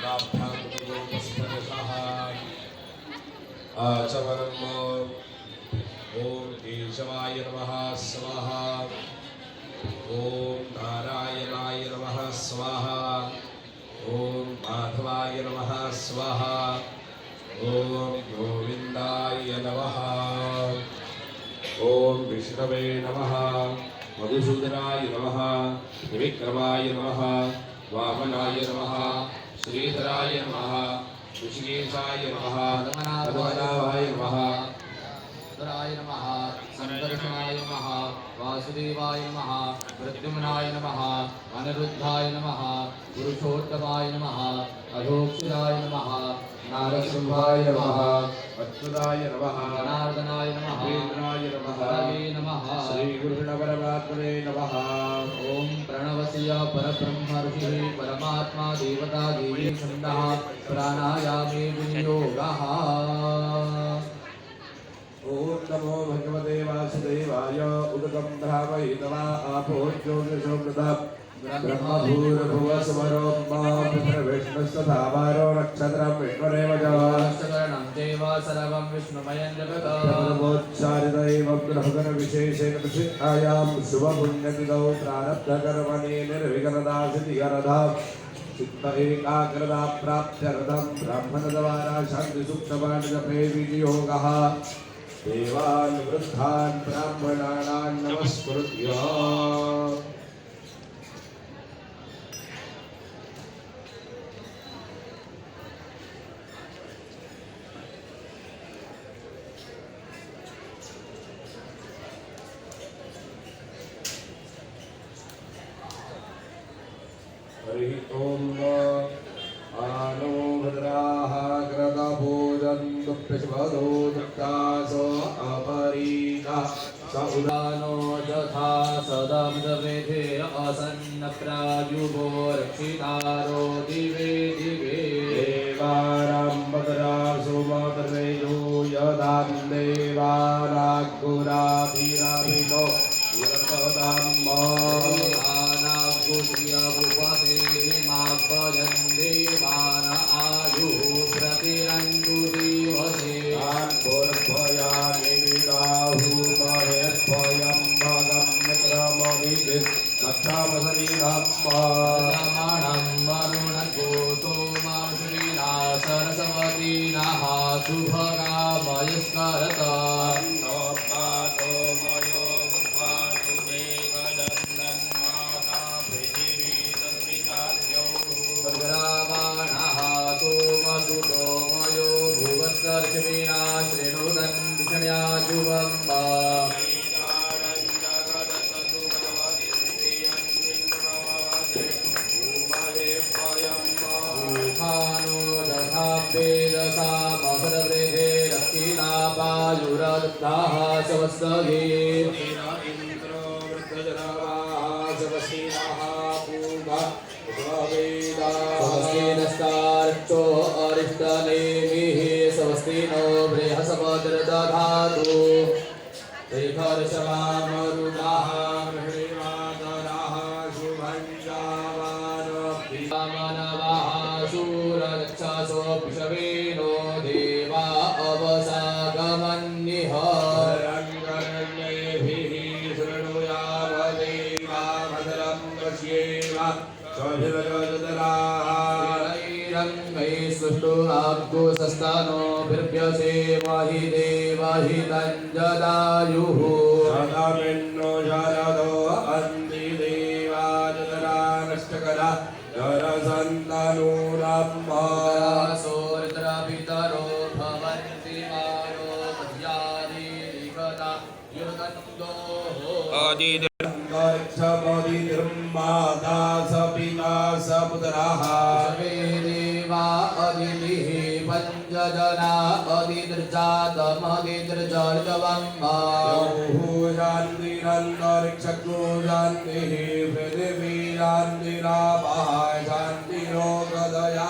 प्राप्तान्तगोपस्पदशः आचमनम् ॐ केशवाय नमः स्वाहा ॐ नारायणाय नमः स्वाहा ॐ माधवाय नमः स्वाहा ॐ गोविन्दाय नमः ॐ विष्णवे नमः मधुसूदनाय नमः त्रिविक्रमाय नमः वामनाय नमः श्रीधराय नमः ऋषिकेशाय नमः पद्मनाभाय नमः राय नमः संकर्षणाय नमः वासुदेवाय नमः प्रद्युम्नाय नमः अनिरुद्धाय नमः पुरुषोत्तमाय नमः अधोक्षराय नमः नारसिंहाय नमः अच्युताय नमः जनार्दनाय नमः वेन्द्राय नमः हरये नमः श्रीगुरुणपरमात्मने नमः ओम प्रणवस्य परब्रह्म ऋषिः परमात्मा देवता देवी छन्दः प्राणायामे विनियोगः ओम नमो भगवते वासुदेवाय उदकं ब्राह्मयित्वा आपो ज्योतिषोमृतः ब्रह्मभूर्भुवस्वरो विष्णुस्तथावारो नक्षत्रं विष्णुरेव च शरणं देव सर्वं विष्णुमयं जगत् प्रभवोच्चारितैव ग्रहगणविशेषेण प्रसिद्धायां शुभपुण्यतिथौ प्रारब्धकर्मणि निर्विघ्नदासितिगरधा चित्त एकाग्रता प्राप्त्यर्थं ब्राह्मणद्वारा शान्तिसूक्तपाठजपे विनियोगः देवान् वृद्धान् ब्राह्मणान् नमस्कृत्य हरि ओम आनो भद्राः कृतभोजन्तु प्रचवदो दुःखासो अपरीता स उदानो यथा सदमदवेधे असन्न प्रायुभो रक्षितारो दिवे दिवे देवानां भद्रासो मद्रेयो यदां देवानाग्गुराभिराभिनो यतदां देवान आयु प्रतिरंगु दिवसे भयानि विदाहु महेश्वयं भगं मित्रमविद् रक्षामसनीरमाणं वरुणगोतो मां श्रीना सरस्वती नः शुभकामयस्करत पातो मयो पातु मे गजन्नन्माता पृथिवी तद्विताद्यौ सद्ग्रावाणः सोमसुतो मयो भुवस्कर्षवीणा शृणुदन् विषण्या जुवम्बा वेदसामसरवृद्धेरक्षितापायुरदत्ताः शवस्तगे इन्द्रो वृद्धजनवाः शवसीनाः पूगा स्वस्तिनस्तार्चो अरिष्टनेमिः स्वस्ति नो बृहस्पतिर्दधातु श्रीधर्षवामरुदाः गृह्णीमातराः शुभञ्जावानः शूररक्षसो पिशवेनो देवा अवसागमन्निह रङ्गरण्यैभिः शृणुयावदेवा भद्रं पश्येम स्वभिरजदराः सुष्टु आब्दु सस्तानो बिर्भ्यसे महि देवहि तञ्जदायुः सदामिन्नो शरदो अन्ति देवाजदरानष्टकरा जरसन्तनूरम्भा सोरिद्रपितरो भवन्ति मारो मध्यादिगता युगन्दोः अन्तरिक्षमदिर्माता स पिता स पुत्राः देवा अदितिः पञ्चजना अदिर्जातमदिर्जर्जवम्बा शान्तिरन्तरिक्षको शान्तिः पृथिवी शान्तिरापः शान्तिरोगदया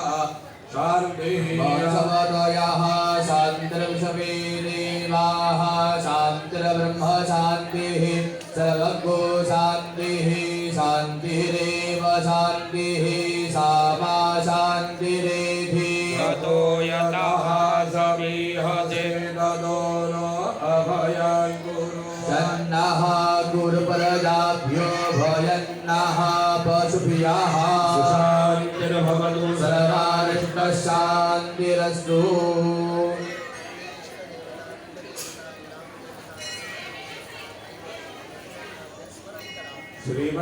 शान्तिः सवदयः शान्तिर्विषवे देवाः शान्तिर्ब्रह्म शान्तिः सर्वगो शान्तिः शान्तिरेव शान्तिः सामा शान्तिरेधि ततो यतः समीहते ततो नो अभयं कुरु सन्नः गुरुप्रजाभ्यो भयन्नः पशुभ्यः सुशान्तिर्भवतु सर्वारिष्टशान्तिरस्तु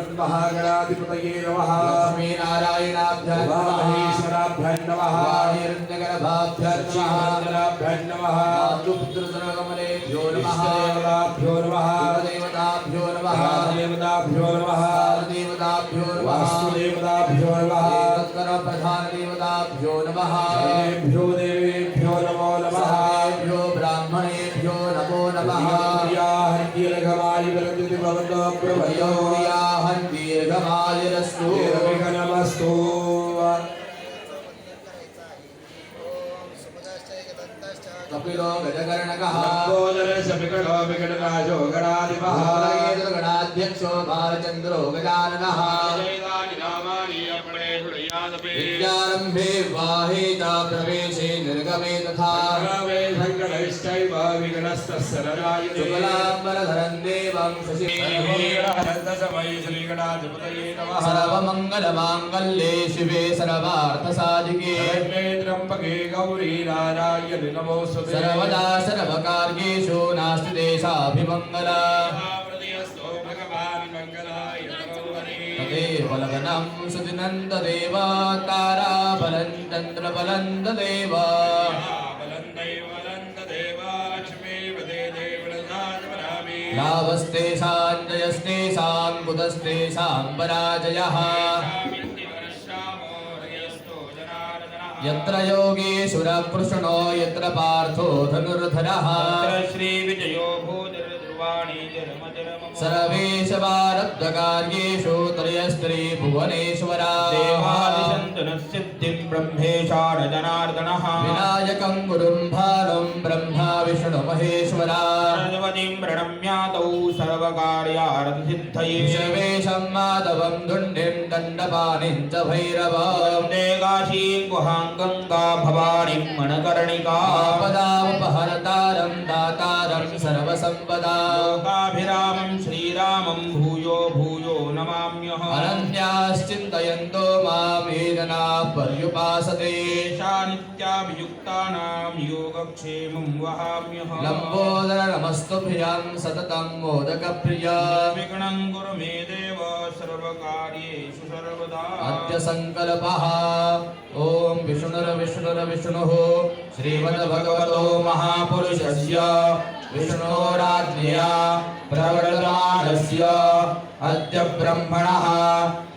श्रीमन्महागणाधिपतये नमः लक्ष्मीनारायणाभ्यां नमः महेश्वराभ्यां नमः वाणिरञ्जगर्भाभ्यां नमः श्रीमन्द्राभ्यां नमः मातृपुत्रजनकमलेभ्यो नमः इष्टदेवताभ्यो नमः देवताभ्यो नमः देवताभ्यो नमः देवताभ्यो नमः वास्तुदेवताभ्यो नमः प्रधानदेवताभ्यो नमः सर्वेभ्यो देवेभ्यो नमो नमः सर्वेभ्यो ब्राह्मणेभ्यो नमो नमः दीर्घमायुर्गति भवतो प्रभयो वयोयाहं दीर्घमायुरस्तु नमस्तु कपिलो गजकर्णकः लम्बोदरशपिकलो विकटराजो गणाधिपः गणाध्यक्षो बालचन्द्रो गजाननः विद्यारम्भे वाहे च प्रवेशे निर्गमे तथा संकटैश्चैव विघ्नस्तस्य नरायते शुक्लाम्बरधरं देवं समय श्रीगणाधिपतये नमः सर्वमङ्गलमाङ्गल्ये शिवे सर्वार्थसाधिके त्र्यम्बके गौरी नारायणि नमोऽस्तुते सर्वदा सर्वकार्येषु नास्ति देशाभिमङ्गला तदेव लग्नं सुदिनं तदेव ताराबलं चन्द्रबलं तदेव लाभस्तेषां जयस्तेषां कुतस्तेषां पराजयः यत्र योगेश्वरः कृष्णो यत्र पार्थो धनुर्धरः श्रीविजयो भूतिर्ध्रुवाणी सर्वेश भारद्वकार्येषु त्रयस्त्री भुवनेश्वरा सिद्धिं ब्रह्मेशान जनार्दनः विनायकं गुरुं भानुं ब्रह्मा विष्णु महेश्वरा सरस्वतीं प्रणम्यातौ सर्वकार्यार्थसिद्धये विश्वेशं माधवं दुण्डिं दण्डपाणिं च भैरवं वन्दे काशीं गुहां गङ्गा भवानीं मणकर्णिका आपदामपहरतारं दातारं सर्वसम्पदा लोकाभिरामं श्रीरामं भूयो भूयो नमाम्यहम् अनन्याश्चिन्तयन्तो मां ये जनाः पर्युपासते नित्याभियुक्तानां योगक्षेमं वहाम्यहम् लम्बोदर नमस्तुभ्यं सततं मोदकप्रिया विघ्नं कुरु मे देव सर्वकार्येषु सर्वदा अद्य सङ्कल्पः ॐ विष्णुर्विष्णुर्विष्णुः श्रीमद्भगवतो महापुरुषस्य विष्णोराज्ञया प्रवर्तमानस्य अद्य ब्रह्मणः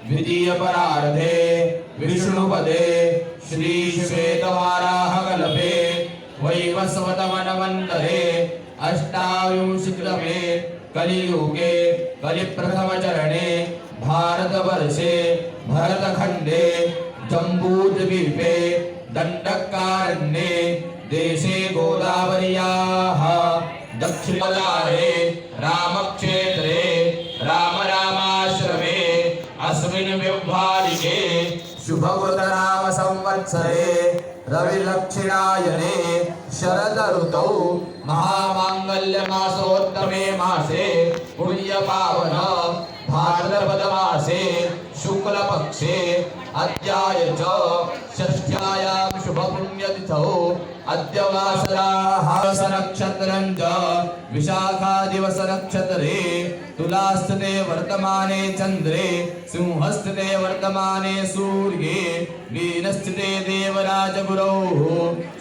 द्वितीयपरार्धे विष्णुपदे श्रीश्वेतवाराहकल्पे वैवस्वतमन्वन्तरे अष्टाविंशतितमे कलियुगे कलिप्रथमचरणे भारतवर्षे भरतखण्डे जम्बूद्वीपे दण्डकारण्ये देशे गोदावर्याः दक्षिणोत्तरे रामक्षेत्रे रामाश्रमे अस्मिन् व्यवहारिके शुभकृतनाम संवत्सरे रविदक्षिणायने शरद ऋतौ महामाङ्गल्यमासोत्तमे मासे पुण्यपावन भाद्रपदमासे शुक्लपक्षे अद्याय च षष्ठ्यायां शुभपुण्यतिथौ अद्य वासराः नक्षत्रं च विशाखादिवसनक्षत्रे तुलास्थिते वर्तमाने चन्द्रे सिंहस्थिते वर्तमाने सूर्ये मीनस्थिते देवराजगुरोः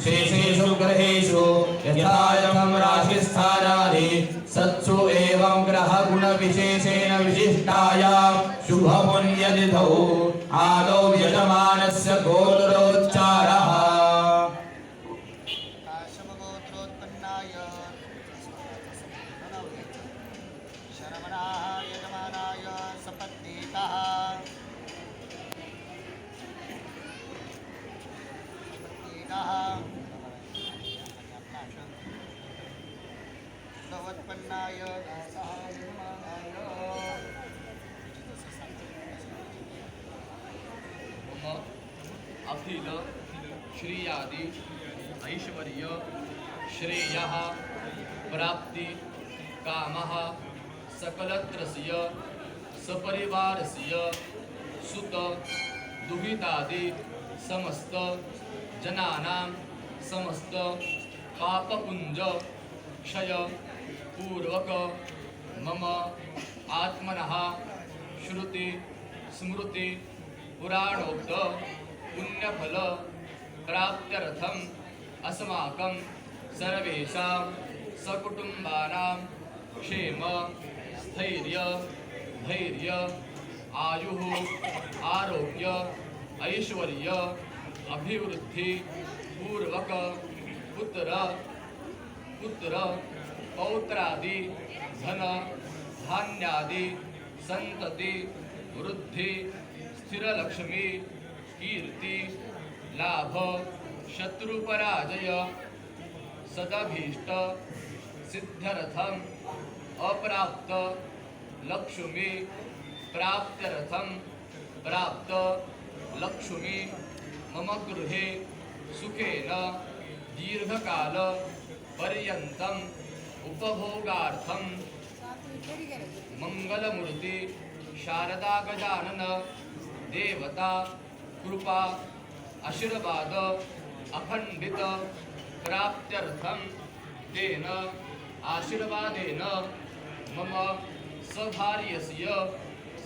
शेषेषु ग्रहेषु यथायथं राशिस्थानानि सत्सु एवं ग्रहगुणविशेषेण विशिष्टायां शुभपुण्यतिथौ आदौ यजमानस्य गोत्रोच्चारः काशमगोत्रोत्पन्नाय शरवणाः यजमानाय सपत्नीतः भगवत्पन्नाय दासः यजमानाय अखिल श्रीयादि ऐश्वर्य श्रेयः प्राप्ति कामः सकलत्रस्य सपरिवारस्य सुत दुहितादि समस्त जनानां समस्त पापपुंज क्षय पूर्वक मम आत्मनः श्रुति स्मृति पुराणोक्त पुण्यफल प्राप्त्यर्थम अस्माकं सर्वेषां सकुटुम्बानां क्षेम स्थैर्य धैर्य आयुः आरोग्य ऐश्वर्य अभिवृद्धि पूर्वक पुत्र पौत्रादि धन धान्यादि संतति वृद्धि स्थिरलक्ष्मी कीर्ति लाभ शत्रुपराजय सदभीष्ट सिद्ध्यर्थम अप्राप्त लक्ष्मी प्राप्त्यर्थम प्राप्त लक्ष्मी मम गृहे सुखेन दीर्घकाल पर्यन्तम उपभोगार्थम मंगलमूर्ति शारदा गजानन देवता कृपा आशीर्वाद अखंडित प्राप्त्यर्थम तेन आशीर्वादेन मम सभार्यस्य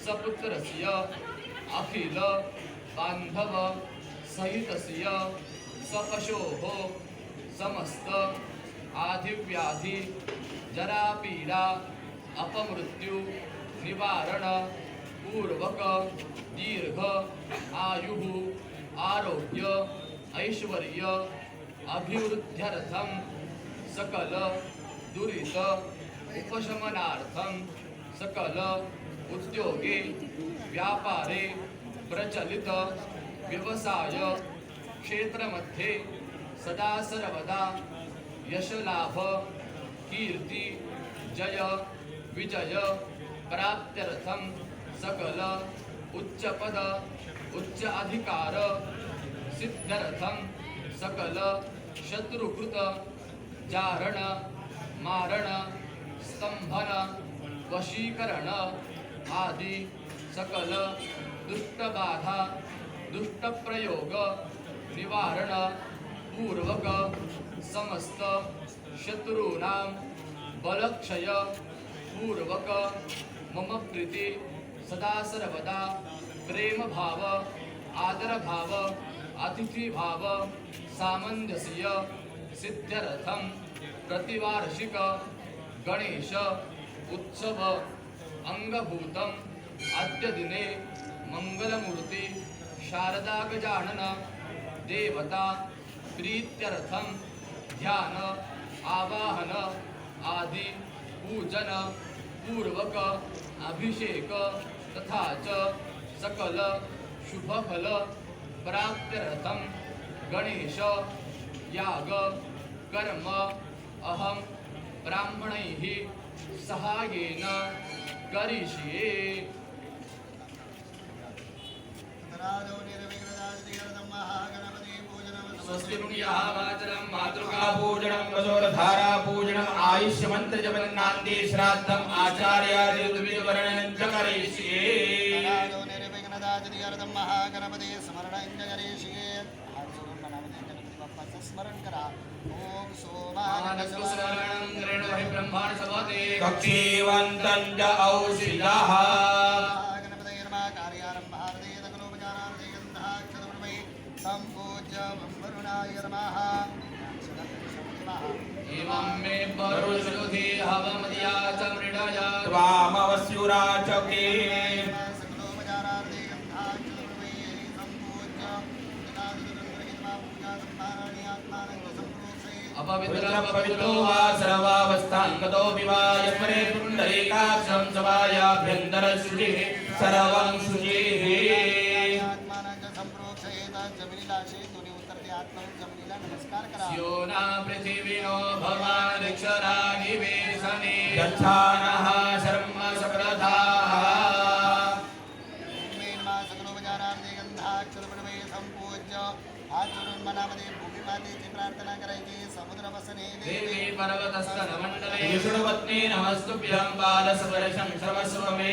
सपुत्रस्य अखिल बांधव सहितस्य सपशोः समस्त आधिव्याधि जरापीडा अपमृत्यु निवारण पूर्वक दीर्घ आयुः आरोग्य ऐश्वर्य अभिवृद्ध्यर्थम सकल दुरित उपशमनार्थम सकल उद्योगे व्यापारे प्रचलित व्यवसाय क्षेत्रमध्ये सदा सर्वदा यशलाभ कीर्ति जय विजय प्राप्त्यर्थम सकल उच्च पद उच्च अधिकार सिद्ध्यर्थम सकल शत्रुकृत जारण मारण स्तंभन वशीकरण आदि सकल दुष्टबाधा दुष्टप्रयोग निवारण पूर्वक समस्त शत्रूणां बलक्षय पूर्वक मम प्रीति सदा सर्वदा प्रेम भाव आदर भाव अतिथि भाव सामंजस्य सिद्ध्यर्थम प्रतिवार्षिक गणेश उत्सव अंगभूतम अद्य दिने मंगलमूर्ति शारदा गजानन देवता प्रीत्यर्थम ध्यान आवाहन आदि पूजन पूर्वक अभिषेक तथा च सकल शुभफल प्राप्त्यर्थम गणेश याग कर्म अहम ब्राह्मणैः सहायेन करिष्ये। स्वस्ति पुण्यः वाचनं मातृका पूजनं वसोरधारा पूजनं आयुष्यमन्त्र जपन्नान्ते श्राद्धम् आचार्यादि उद्विग्वर्णनं च करिष्ये। स्मरण करा ओम सोमानंद ब्रह्मांड सभते कक्षीवन्तं च औषधः गणपतये नमः कार्यारम्भार्थे सकलोपचारार्थे गन्धाक्षतमये सम्पूज्य वरुणाय नमः एवं मे परुषुधि हवमदिया च मृडया त्वामवस्युराचके सकलोपचारार्थे गन्धाक्षतमये सम्पूज्य जनार्दनगृहीत्वा पूजा सम्पारणे आत्मानं अपवित्र पवित्रो वा सर्वावस्थाङ्गतोऽपि वा यस्मरे पुण्डरीकाक्षं सभायाभ्यन्तरशुचिः सर्वं शुचिः नमस्कार करा योना पृथिवीनो भवान् ऋक्षरागिवेशने गच्छानः शर्म सप्रधाः सकलोपचारार्थे गन्धा अक्षरपणवे संपूज्य आचरणमनामध्ये भूमिमातेची प्रार्थना करायची समुद्र वसने देवी पर्वतस्तनमण्डले विष्णुपत्नी नमस्तुभ्यं पादस्पर्शं सर्वस्व मे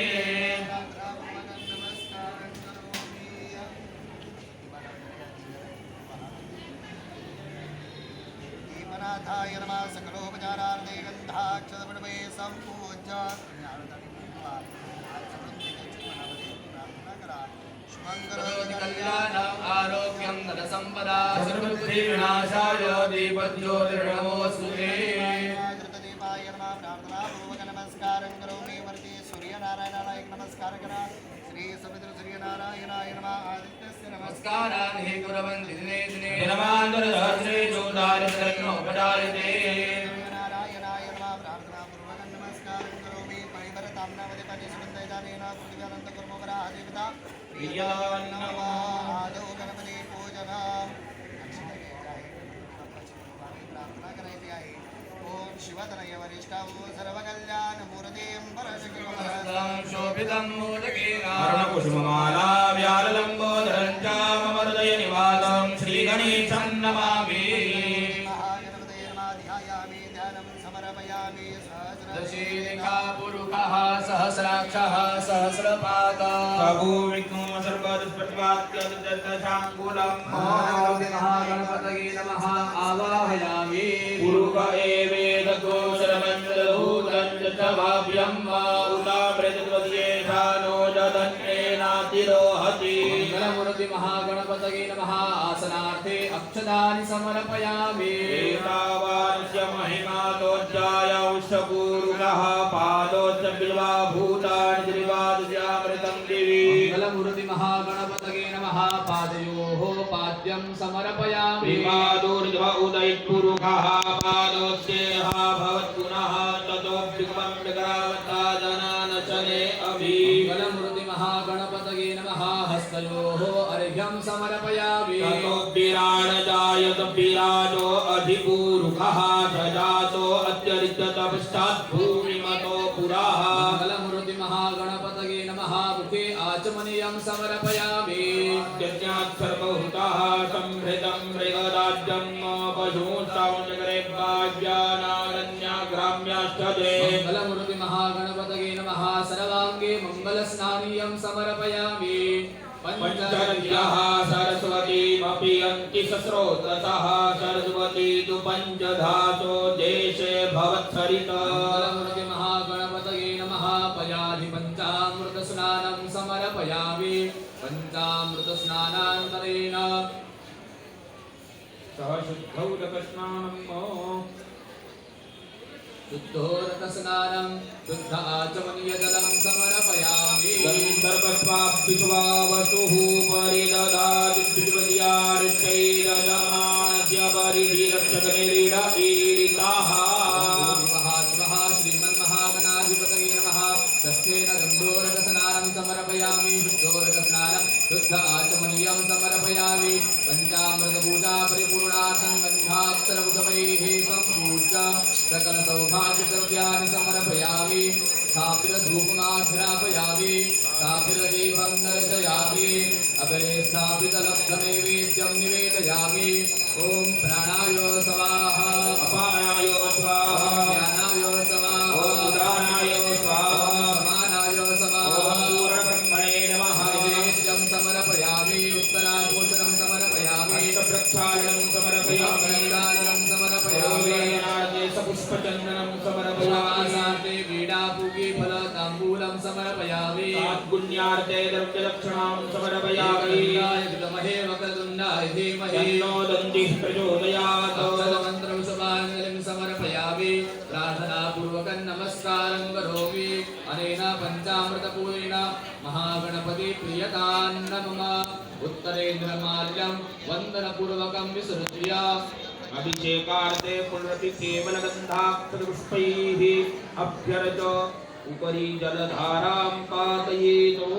नाथाय नमः सकलोपचारार्थे गन्धाक्षरपणवे संपूज्य कल्याणम् आरोग्यं धनसम्पदा सर्वबुद्धिविनाशाय दीपज्योतिर्नमोऽस्तुते दीपाय नमः प्रार्थनापूर्वक नमस्कारं करोमि वर्ते सूर्यनारायणाय नमस्कार करा श्री सवितृ सूर्यनारायणाय नमः आदित्यस्य नमस्कारान् हि कुर्वन्ति दिने दिने दिनमान्तरसहस्रे चोदारितरन्नोपचारिते नारायणाय नमः प्रार्थनापूर्वक नमस्कारं करोमि परिवरताम्नामध्ये परिसुबन्धैदानेन पृथ्व्यानन्तकर्मोपरा देवता आदौ गणपती पूजन प्रार्थना करायची आहे ओम शिवतनय वरिष्ठाव सर्वकल्याण मूर्तिं परशुराम शोभितं मोदकेन अर्णकुसुममाला व्याललम्बोदरं च मम हृदय निवासं श्रीगणेशं नमामि महागणपतये नमः ध्यायामि ध्यानं समर्पयामि दशेखा पुरुषः सहस्राक्षः सहस्रपादः प्रभुविष्णु सर्वदुष्प्रतिपाद्यदशाङ्कुलम् महागणपतये नमः आवाहयामि पुरुष एवेदगोचरमण्डलभूतं दशभाव्यं वा उदामृतद्वद्येषानो जधन्येनातिरोहति मंगलमूर्ति महागणपतये नमः आसनार्थे अक्षतानि समर्पयामि एतावानस्य महिमातोज्जाय उष्टपूरुकः पादोच्च बिल्वा भूतानि त्रिवादस्यामृतं दिवि मंगलमूर्ति महागणपतये नमः पादयोः पाद्यं समर्पयामि पादोर्ध्व उदयपुरुषः पादोच्चेह भवत्पुनः ततोऽभ्युपं विग्रावता जनानचने अभि मंगलमूर्ति महागणपतये नमः हस्तयोः अर्घ्यं समर्पयामि ततो विराजजायत विराजो अधिपूरुषः सजातो अत्यरिक्ततपश्चात् भूमिमतो पुरः मंगलमूर्ति महागणपतये नमः मुखे आचमनीयं समर्पयामि यज्ञात् सर्वभूताः संहृतं मृगराज्यं पशूंस्तवनगरे भाग्यानारण्याग्राम्याष्टदे मंगलमूर्ति महागणपतये नमः सर्वांगे मंगलस्नानीयं समर्पयामि पञ्चविद्याः सरस्वतीमपि यन्ति सस्रोतसः सरस्वती तु पञ्चधातो देशे भवत्सरिता मंगलमूर्ति महागणपतये नमः पयाधि पञ्चामृतस्नानं समर्पयामि पञ्चामृतस्नानान्तरेण सह शुद्धौदकस्नानम् शुद्धोदकस्नानं शुद्ध आचमनीयजलं समर्पयामि गन्धर्वस्वाप्तिष्वा वसुः परिददादिद्विपद्यारित्यैरजमानस्य परिधिरक्षकनिरीडा ईरिताः महात्मः श्रीमन्महागणाधिपतये नमः तस्तेन गन्धोदकस्नानं समर्पयामि शुद्धोदकस्नानं शुद्ध आचमनीयं समर्पयामि पञ्चामृतपूजा परिपूर्णार्थं गन्धाक्षरभुजवैः सम्पूज्य सकलसौभाग्यद्रव्याणि समर्पयामि स्थापितधूपमाघ्रापयामि स्थापितदीपं दर्शयामि अग्रे स्थापितलब्धनैवेद्यं निवेदयामि ॐ प्राणाय स्वाहा अपानाय स्वाहा ज्ञानाय स्वाहा उदानाय स्वाहा समानाय स्वाहा पूर्णब्रह्मणे नमः नैवेद्यं समर्पयामि उत्तराभूषणं समर्पयामि प्रक्षालनं समर्पयामि गङ्गाजलं समर्पयामि पुष्पचन्दनं समर्पयामि पुष्पासार्थे वीणापूगी फलताम्बूलं समर्पयामि तात्पुण्यार्थे द्रव्यदक्षिणां समर्पयामि गङ्गाय विद्महे वक्रतुण्डाय धीमहि तन्नो दन्तिः प्रचोदयात् अक्षतमन्त्रपुष्पाञ्जलिं समर्पयामि प्रार्थनापूर्वकं नमस्कारं करोमि अनेन पञ्चामृतपूरेण महागणपति प्रियतान्न मम उत्तरेन्द्रमाल्यं वन्दनपूर्वकं विसृज्य अभिषेकार्थे पुनरपि केवलगन्धाक्षरपुष्पैः अभ्यर्च उपरि जलधारां पातयेतो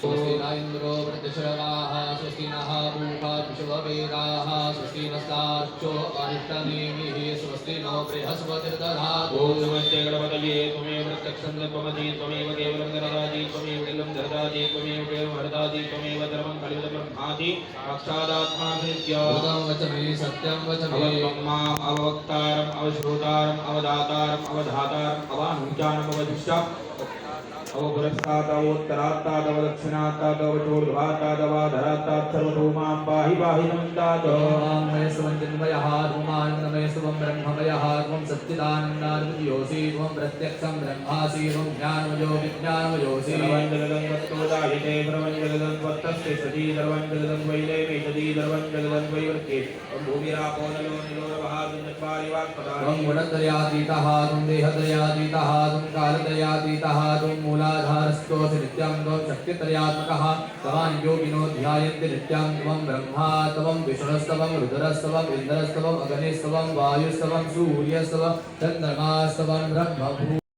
स्वस्ति न इन्द्रो वृद्धश्रवाः स्वस्ति नः पूषा विश्ववेदाः स्वस्ति नस्ताश्च वाचो अरिष्टनेमिः स्वस्ति नो बृहस्पतिर्दधातु ओम नमस्ते गणपतये त्वमेव प्रत्यक्षं तत्त्वमसि त्वमेव केवलं गणराजि त्वमेव केवलं धरदाजि त्वमेव केवलं हरदाजि त्वमेव धर्मं कलियुगं ब्रह्मादि साक्षादात्माभित्य भूतं वच मे सत्यं वच मे अवक्तारम् अववक्तारम् अवश्रोतारम् अवदातारम् अवधातारम् अवानुचानम् अवधिष्ठाम् अवपुरस्तात् अवोत्तरात्तात् अवदक्षिणात्तात् अवचोर्ध्वात्तात् अवाधरात्तात् सर्वतो मां पाहि पाहि नमन्तात् ॐ महेश्वरं चिन्मयः त्वमानन्दमयस्त्वं ब्रह्ममयः त्वं सच्चिदानन्दाद्वितीयोऽसि त्वं प्रत्यक्षं ब्रह्मासि त्वं ज्ञानमयो विज्ञानमयोऽसि सर्वञ्जलदं वत्तोदायते सर्वञ्जलदं वत्तस्य सती सर्वञ्जलदं वैदेवे सती सर्वञ्जलदं वैवर्ते भूमिरापो नलो निलोरवहादुन्नत्वारि वाक्पदानि त्वं गुणत्रयातीतः त्वं देहत्रयातीतः त्वं कालत्रयातीतः त्वं मूलाधारस्थोऽसि नित्यं त्वं शक्तित्रयात्मकः तवान् योगिनो ध्यायन्ति नित्यं त्वं ब्रह्मा त्वं विष्णुस्तवं रुद्रस्तवम् इन्द्रस्तवम् अग्निस्तवं वायुस्तवं सूर्यस्तवं चन्द्रमास्तवं ब्रह्मभू